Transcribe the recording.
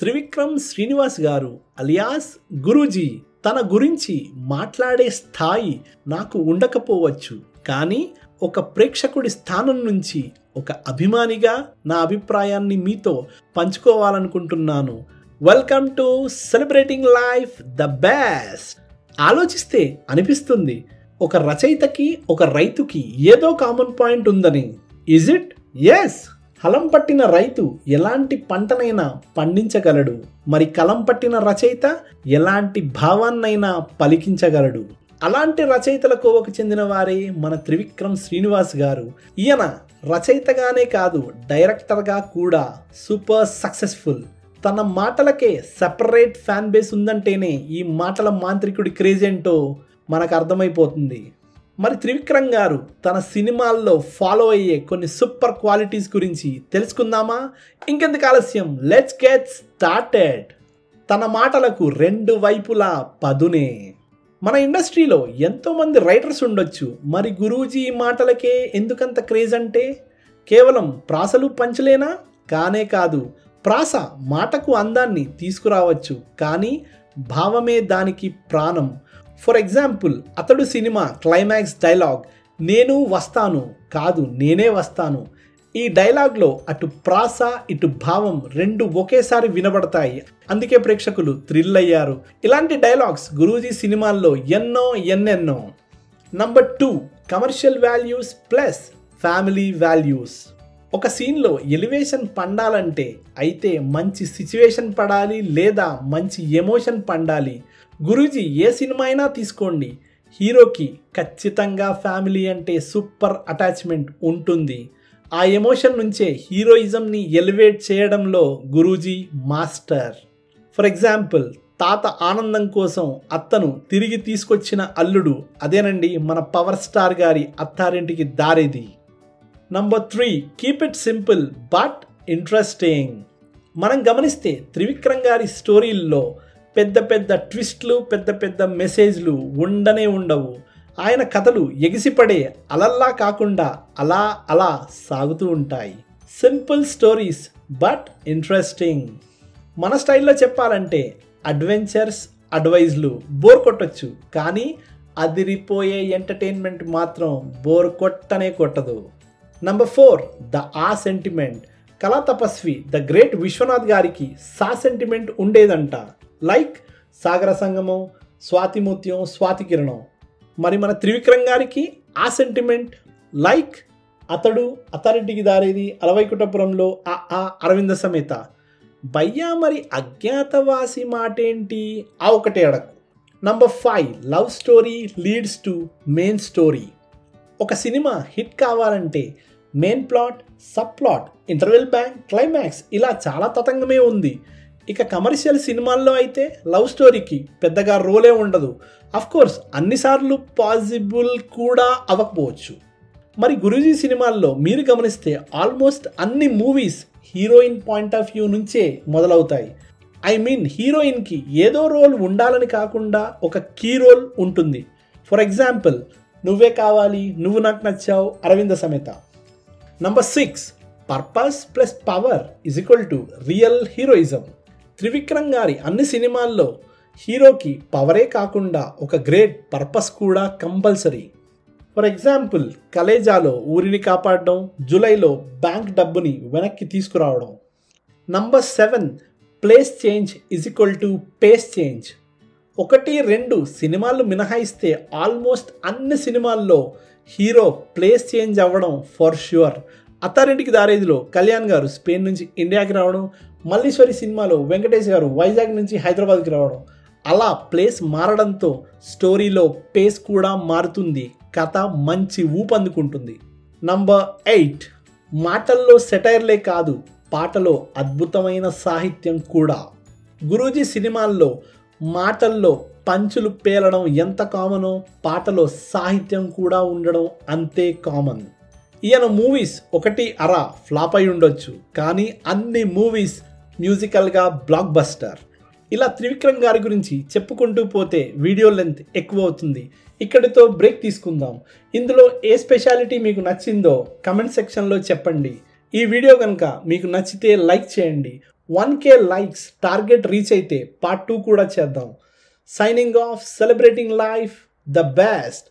త్రివిక్రమ్ శ్రీనివాస్ గారు అలియాస్ గురూజీ తన గురించి మాట్లాడే స్థాయి నాకు ఉండకపోవచ్చు, కానీ ఒక ప్రేక్షకుడి స్థానం నుంచి ఒక అభిమానిగా నా అభిప్రాయాన్ని మీతో పంచుకోవాలనుకుంటున్నాను. Welcome to celebrating life the best. ఆలోచిస్తే అనిపిస్తుంది, ఒక రచయితకి ఒక రైతుకి ఏదో కామన్ పాయింట్ ఉందని. Is it? ఎస్. హలం పట్టిన రైతు ఎలాంటి పంటనైనా పండించగలడు, మరి కలం పట్టిన రచయిత ఎలాంటి భావాన్నైనా పలికించగలడు. అలాంటి రచయితల కోవకు చెందిన వారే మన త్రివిక్రమ్ శ్రీనివాస్ గారు. ఈయన రచయితగానే కాదు, డైరెక్టర్గా కూడా సూపర్ సక్సెస్ఫుల్. తన మాటలకే సెపరేట్ ఫ్యాన్ బేస్ ఉందంటేనే ఈ మాటల మాంత్రికుడి క్రేజ్ ఏంటో మనకు అర్థమైపోతుంది. మరి త్రివిక్రమ్ గారు తన సినిమాల్లో ఫాలో అయ్యే కొన్ని సూపర్ క్వాలిటీస్ గురించి తెలుసుకుందామా? ఇంకెందుకు ఆలస్యం, లెట్స్ గెట్ స్టార్టెడ్. తన మాటలకు రెండు వైపులా పదునే. మన ఇండస్ట్రీలో ఎంతోమంది రైటర్స్ ఉండొచ్చు, మరి గురూజీ మాటలకే ఎందుకంత క్రేజ్ అంటే కేవలం ప్రాసలు పంచలేనా? కానే కాదు. ప్రాస మాటకు అందాన్ని తీసుకురావచ్చు, కానీ భావమే దానికి ప్రాణం. ఫర్ ఎగ్జాంపుల్, అతడు సినిమా క్లైమాక్స్ డైలాగ్ నేను వస్తాను కాదు నేనే వస్తాను. ఈ డైలాగ్లో అటు ప్రాస ఇటు భావం రెండు ఒకేసారి వినబడతాయి, అందుకే ప్రేక్షకులు థ్రిల్ అయ్యారు. ఇలాంటి డైలాగ్స్ గురూజీ సినిమాల్లో ఎన్నెన్నో. Number 2, commercial values plus family values. ఒక సీన్లో ఎలివేషన్ పండాలంటే అయితే మంచి సిచ్యువేషన్ పడాలి లేదా మంచి ఎమోషన్ పండాలి. గురూజీ ఏ సినిమా అయినా తీసుకోండి, హీరోకి ఖచ్చితంగా ఫ్యామిలీ అంటే సూపర్ అటాచ్మెంట్ ఉంటుంది. ఆ ఎమోషన్ నుంచే హీరోయిజంని ఎలివేట్ చేయడంలో గురూజీ మాస్టర్. ఫర్ ఎగ్జాంపుల్, తాత ఆనందం కోసం అత్తను తిరిగి తీసుకొచ్చిన అల్లుడు, అదేనండి మన పవర్ స్టార్ గారి Attarintiki Daredi. Number 3, keep it simple but interesting. మనం గమనిస్తే త్రివిక్రమ్ గారి స్టోరీల్లో పెద్ద పెద్ద ట్విస్ట్లు, పెద్ద పెద్ద మెసేజ్లు ఉండవు. ఆయన కథలు ఎగిసిపడే అలల్లా కాకుండా అలా అలా సాగుతూ ఉంటాయి. Simple stories but interesting. మన స్టైల్లో చెప్పాలంటే అడ్వెంచర్స్, అడ్వైజ్లు బోర్ కొట్టొచ్చు, కానీ అదిరిపోయే ఎంటర్టైన్మెంట్ మాత్రం బోర్ కొట్టనే కొట్టదు. నంబర్ 4, ద ఆ సెంటిమెంట్. కళా తపస్వి ద గ్రేట్ విశ్వనాథ్ గారికి సా సెంటిమెంట్ ఉండేదంట. లైక్ సాగర సంగమం, స్వాతిముత్యం, స్వాతి కిరణం. మరి మన త్రివిక్రమ్ గారికి ఆ సెంటిమెంట్ లైక్ అతడు, అత్తారింటికి దారేది, అలవైకుంఠపురంలో అరవింద సమేత. భయ్యా మరి అజ్ఞాతవాసి మాటేంటి? ఆ ఒకటే అడకు. Number 5, love story leads to main story. ఒక సినిమా హిట్ కావాలంటే main plot, sub plot, interval bang, climax ఇలా చాలా తతంగమే ఉంది. ఇక కమర్షియల్ సినిమాల్లో అయితే లవ్ స్టోరీకి పెద్దగా రోలే ఉండదు. అఫ్కోర్స్ అన్నిసార్లు పాసిబుల్ కూడా అవ్వకపోవచ్చు. మరి గురూజీ సినిమాల్లో మీరు గమనిస్తే ఆల్మోస్ట్ అన్ని movies heroine point of view నుంచే మొదలవుతాయి. ఐ మీన్ హీరోయిన్కి ఏదో రోల్ ఉండాలని కాకుండా ఒక కీ రోల్ ఉంటుంది. ఫర్ ఎగ్జాంపుల్, నువ్వే కావాలి, నువ్వు నాకు నచ్చావు, Aravinda Sametha. Number 6, purpose plus power is equal to real heroism. Trivikram గారి అన్ని సినిమాల్లో హీరోకి పవరే కాకుండా ఒక గ్రేట్ పర్పస్ కూడా కంపల్సరీ. ఫర్ ఎగ్జాంపుల్, కలేజాలో ఊరిని కాపాడడం, జూలైలో బ్యాంక్ డబ్బుని వెనక్కి తీసుకురావడం. Number 7, place change is equal to pace change. 1, 2 సినిమాలు మినహాయిస్తే ఆల్మోస్ట్ అన్ని సినిమాల్లో హీరో ప్లేస్ చేంజ్ అవ్వడం ఫర్ ష్యూర్. అత్తారింటికి దారేదిలో కళ్యాణ్ గారు స్పెయిన్ నుంచి ఇండియాకి రావడం, మల్లీశ్వరి సినిమాలో వెంకటేష్ గారు వైజాగ్ నుంచి హైదరాబాద్కి రావడం, అలా ప్లేస్ మారడంతో స్టోరీలో పేస్ కూడా మారుతుంది, కథ మంచి ఊపందుకుంటుంది. నంబర్ 8, మాటల్లో సెటైర్లే కాదు, పాటలో అద్భుతమైన సాహిత్యం కూడా. గురూజీ సినిమాల్లో మాటల్లో పంచులు పేలడం ఎంత కామనో, పాటలో సాహిత్యం కూడా ఉండడం అంతే కామన్. ఈయన మూవీస్ 1 అర ఫ్లాప్ అయి ఉండొచ్చు, కానీ అన్ని మూవీస్ మ్యూజికల్గా బ్లాక్ బస్టర్. ఇలా త్రివిక్రమ్ గారి గురించి చెప్పుకుంటూ పోతే వీడియో లెంత్ ఎక్కువ అవుతుంది. ఇక్కడితో బ్రేక్ తీసుకుందాం. ఇందులో ఏ స్పెషాలిటీ మీకు నచ్చిందో కమెంట్ సెక్షన్లో చెప్పండి. ఈ వీడియో కనుక మీకు నచ్చితే లైక్ చేయండి. 1K లైక్స్ టార్గెట్ రీచ్ అయితే పార్ట్ 2 కూడా చేద్దాం. Signing off, celebrating life, the best.